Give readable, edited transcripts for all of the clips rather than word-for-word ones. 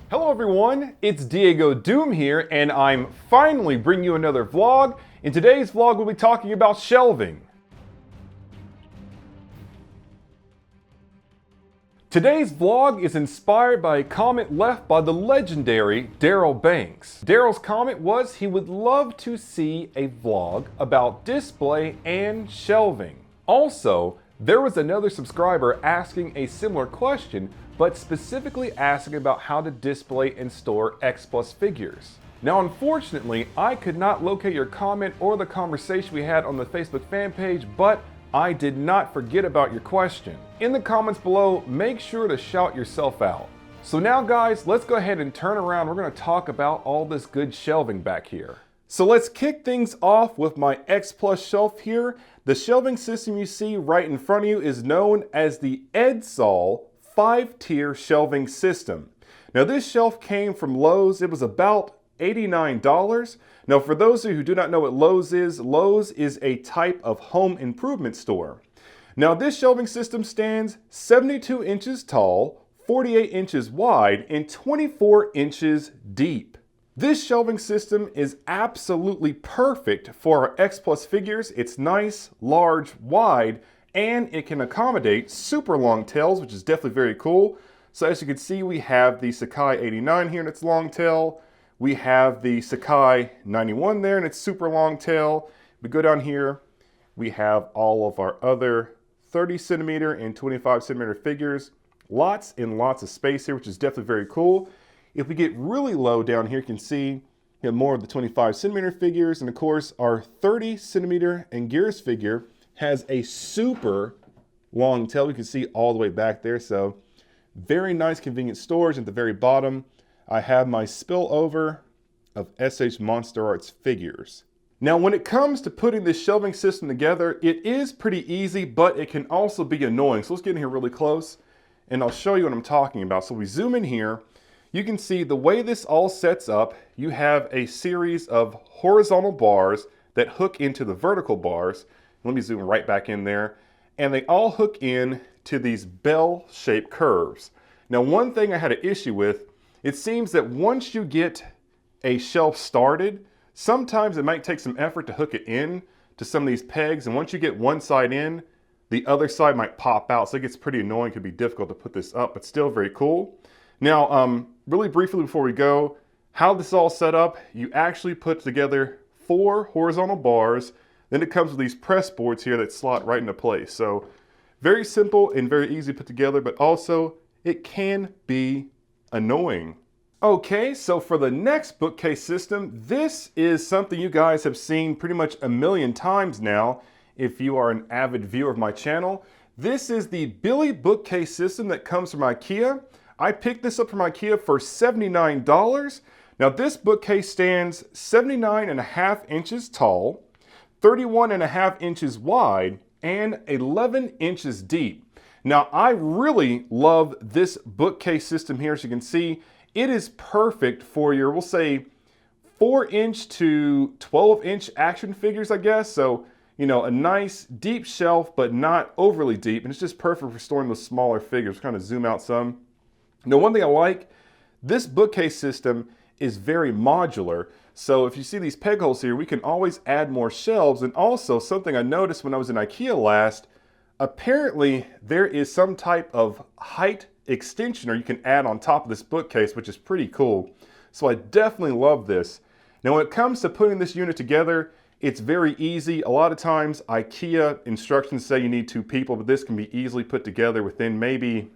Hello everyone, it's DiegoDoom here, and I'm finally bringing you another vlog. In today's vlog, we'll be talking about shelving. Today's vlog is inspired by a comment left by the legendary Daryl Banks. Daryl's comment was he would love to see a vlog about display and shelving. Also, there was another subscriber asking a similar question, but specifically asking about how to display and store X Plus figures. Now, unfortunately, I could not locate your comment or the conversation we had on the Facebook fan page, but I did not forget about your question. In the comments below, make sure to shout yourself out. So now guys, let's go ahead and turn around. We're gonna talk about all this good shelving back here. So let's kick things off with my X Plus shelf here. The shelving system you see right in front of you is known as the Edsol 5-tier shelving system. Now this shelf came from Lowe's. It was about $89. Now for those of you who do not know what Lowe's is a type of home improvement store. Now this shelving system stands 72 inches tall, 48 inches wide, and 24 inches deep. This shelving system is absolutely perfect for our X Plus figures. It's nice, large, wide, and it can accommodate super long tails, which is definitely very cool. So as you can see, we have the Sakai 89 here in its long tail. We have the Sakai 91 there in its super long tail. We go down here, we have all of our other 30 centimeter and 25 centimeter figures. Lots and lots of space here, which is definitely very cool. If we get really low down here, you can see you have more of the 25 centimeter figures. And of course, our 30 centimeter and Gears figure has a super long tail. You can see all the way back there. So very nice, convenient storage. At the very bottom, I have my spillover of S.H.Monsterarts figures. Now, when it comes to putting this shelving system together, it is pretty easy, but it can also be annoying. So let's get in here really close and I'll show you what I'm talking about. So we zoom in here. You can see the way this all sets up, you have a series of horizontal bars that hook into the vertical bars. Let me zoom right back in there. And they all hook in to these bell-shaped curves. Now, one thing I had an issue with, it seems that once you get a shelf started, sometimes it might take some effort to hook it in to some of these pegs. And once you get one side in, the other side might pop out. So it gets pretty annoying, it could be difficult to put this up, but still very cool. Now, really briefly before we go, how this is all set up, you actually put together 4 horizontal bars. Then it comes with these press boards here that slot right into place. So very simple and very easy to put together, but also it can be annoying. Okay, so for the next bookcase system, this is something you guys have seen pretty much a million times now if you are an avid viewer of my channel. This is the Billy bookcase system that comes from IKEA. I picked this up from IKEA for $79. Now this bookcase stands 79.5 inches tall, 31.5 inches wide, and 11 inches deep. Now I really love this bookcase system here. As you can see, it is perfect for your, we'll say, 4-inch to 12-inch action figures, I guess. So, you know, a nice deep shelf, but not overly deep. And it's just perfect for storing those smaller figures. Kind of zoom out some. Now, one thing I like, this bookcase system is very modular. So if you see these peg holes here, we can always add more shelves. And also something I noticed when I was in IKEA last, apparently there is some type of height extensioner you can add on top of this bookcase, which is pretty cool. So I definitely love this. Now, when it comes to putting this unit together, it's very easy. A lot of times IKEA instructions say you need 2 people, but this can be easily put together within maybe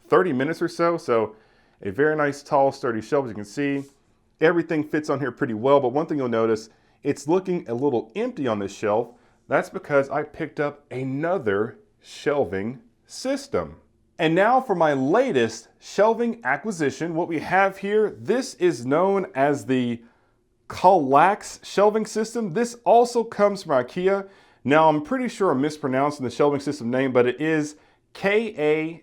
30 minutes or so. So a very nice, tall, sturdy shelf. As you can see, everything fits on here pretty well. But one thing you'll notice, it's looking a little empty on this shelf. That's because I picked up another shelving system. And now for my latest shelving acquisition. What we have here, this is known as the Kallax shelving system. This also comes from IKEA. Now I'm pretty sure I'm mispronouncing the shelving system name, but it is Kallax.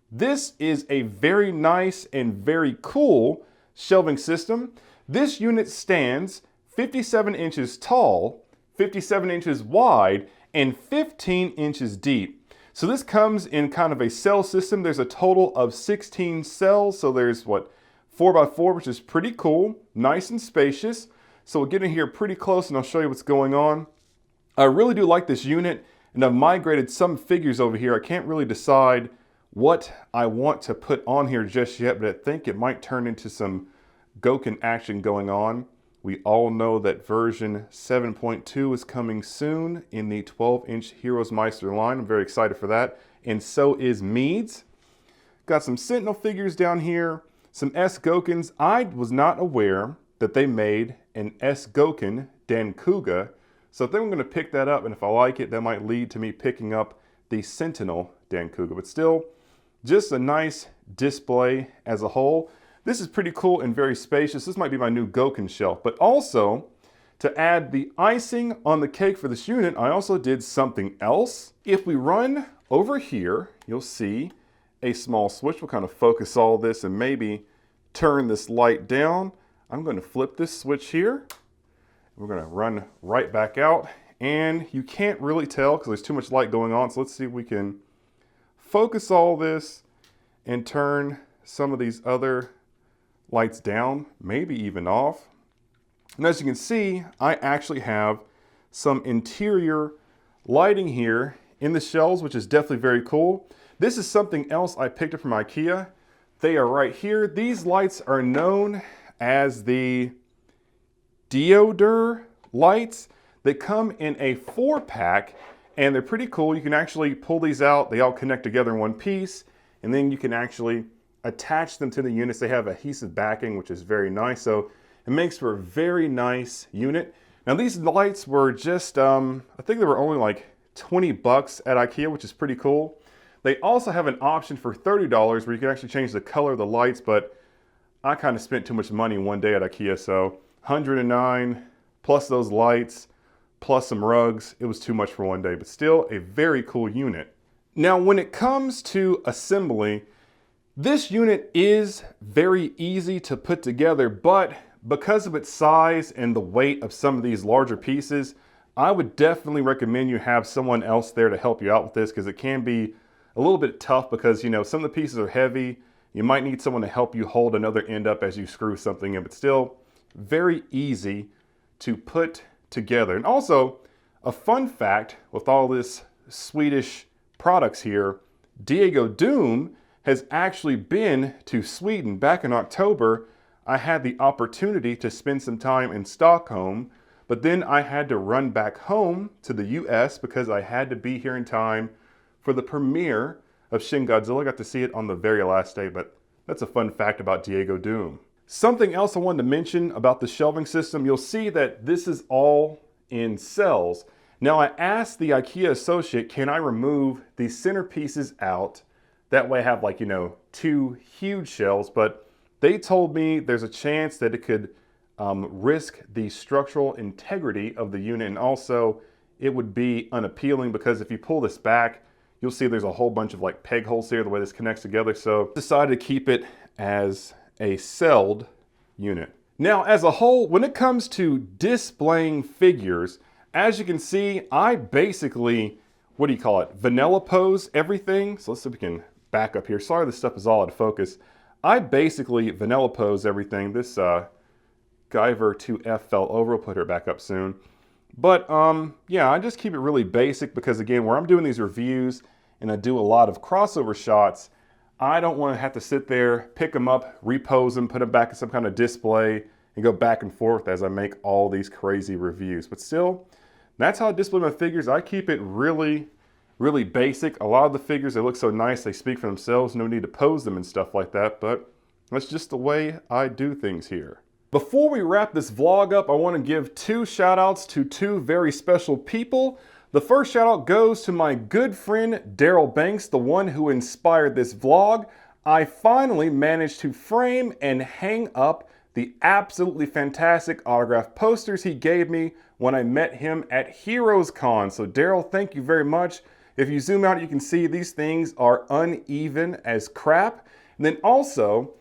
This is a very nice and very cool shelving system. This unit stands 57 inches tall, 57 inches wide, and 15 inches deep. So this comes in kind of a cell system. There's a total of 16 cells. So there's what, 4x4, which is pretty cool, nice and spacious. So we'll get in here pretty close and I'll show you what's going on. I really do like this unit, and I've migrated some figures over here. I can't really decide what I want to put on here just yet, but I think it might turn into some Goken action going on. We all know that version 7.2 is coming soon in the 12-inch Heroes Meister line. I'm very excited for that. And so is Meads. Got some Sentinel figures down here, some S Gokens. I was not aware that they made an S Goken Dankuga. So I think I'm going to pick that up, and if I like it, that might lead to me picking up the Sentinel Dankuga. But still, just a nice display as a whole. This is pretty cool and very spacious. This might be my new Goken shelf. But also, to add the icing on the cake for this unit, I also did something else. If we run over here, you'll see a small switch. We'll kind of focus all this and maybe turn this light down. I'm going to flip this switch here. We're going to run right back out. And you can't really tell because there's too much light going on. So let's see if we can focus all this and turn some of these other lights down, maybe even off. And as you can see, I actually have some interior lighting here in the shelves, which is definitely very cool. This is something else I picked up from IKEA. They are right here. These lights are known as the DiegoDoom lights. They come in a 4-pack and they're pretty cool. You can actually pull these out. They all connect together in one piece, and then you can actually attach them to the units. They have adhesive backing, which is very nice. So it makes for a very nice unit. Now these lights were just, I think they were only like 20 bucks at IKEA, which is pretty cool. They also have an option for $30 where you can actually change the color of the lights, but I kind of spent too much money one day at IKEA. So $109 plus those lights, plus some rugs. It was too much for one day, but still a very cool unit. Now, when it comes to assembly, this unit is very easy to put together, but because of its size and the weight of some of these larger pieces, I would definitely recommend you have someone else there to help you out with this, because it can be a little bit tough because, you know, some of the pieces are heavy. You might need someone to help you hold another end up as you screw something in, but still very easy to put together. And also, a fun fact with all this Swedish products here, DiegoDoom has actually been to Sweden. Back in October, I had the opportunity to spend some time in Stockholm, but then I had to run back home to the US because I had to be here in time for the premiere of Shin Godzilla. I got to see it on the very last day, but that's a fun fact about DiegoDoom. Something else I wanted to mention about the shelving system, you'll see that this is all in cells. Now I asked the IKEA associate, can I remove these center pieces out? That way I have, like, you know, 2 huge shelves, but they told me there's a chance that it could risk the structural integrity of the unit, and also it would be unappealing because if you pull this back, you'll see there's a whole bunch of like peg holes here, the way this connects together. So decided to keep it as a celled unit. Now, as a whole, when it comes to displaying figures, as you can see, I basically, what do you call it, vanilla pose everything. So let's see if we can back up here. Sorry, this stuff is all out of focus. I basically vanilla pose everything. This Guyver 2F fell over. We'll put her back up soon. But yeah, I just keep it really basic because, again, where I'm doing these reviews and I do a lot of crossover shots, I don't want to have to sit there, pick them up, repose them, put them back in some kind of display, and go back and forth as I make all these crazy reviews. But still, that's how I display my figures. I keep it really, really basic. A lot of the figures, they look so nice, they speak for themselves. No need to pose them and stuff like that, but that's just the way I do things here. Before we wrap this vlog up, I want to give 2 shout outs to 2 very special people. The first shout out goes to my good friend Daryl Banks, the one who inspired this vlog. I finally managed to frame and hang up the absolutely fantastic autographed posters he gave me when I met him at Heroes Con. So Daryl, thank you very much. If you zoom out, you can see these things are uneven as crap. And then also,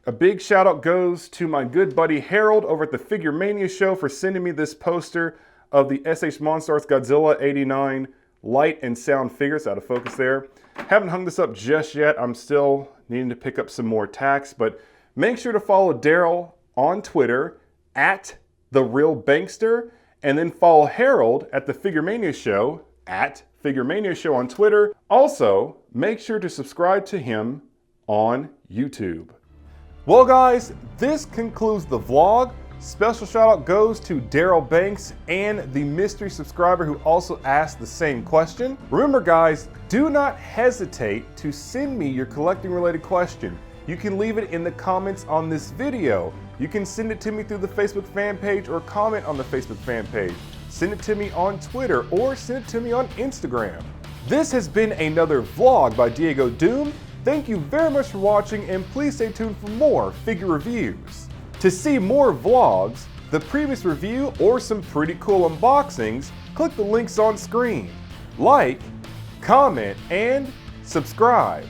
a big shout out goes to my good buddy Harold over at the Figure Mania show for sending me this poster of the S.H.Monsterarts Godzilla '89 light and sound figures. Out of focus there. Haven't hung this up just yet. I'm still needing to pick up some more tacks, but make sure to follow Daryl on Twitter at @TheRealBankster, and then follow Harold at the Figure Mania Show at Figure Mania Show on Twitter. Also, make sure to subscribe to him on YouTube. Well guys, this concludes the vlog. Special shout out goes to Daryl Banks and the mystery subscriber who also asked the same question. Remember guys, do not hesitate to send me your collecting related question. You can leave it in the comments on this video. You can send it to me through the Facebook fan page or comment on the Facebook fan page. Send it to me on Twitter or send it to me on Instagram. This has been another vlog by DiegoDoom. Thank you very much for watching, and please stay tuned for more figure reviews. To see more vlogs, the previous review, or some pretty cool unboxings, click the links on screen. Like, comment, and subscribe.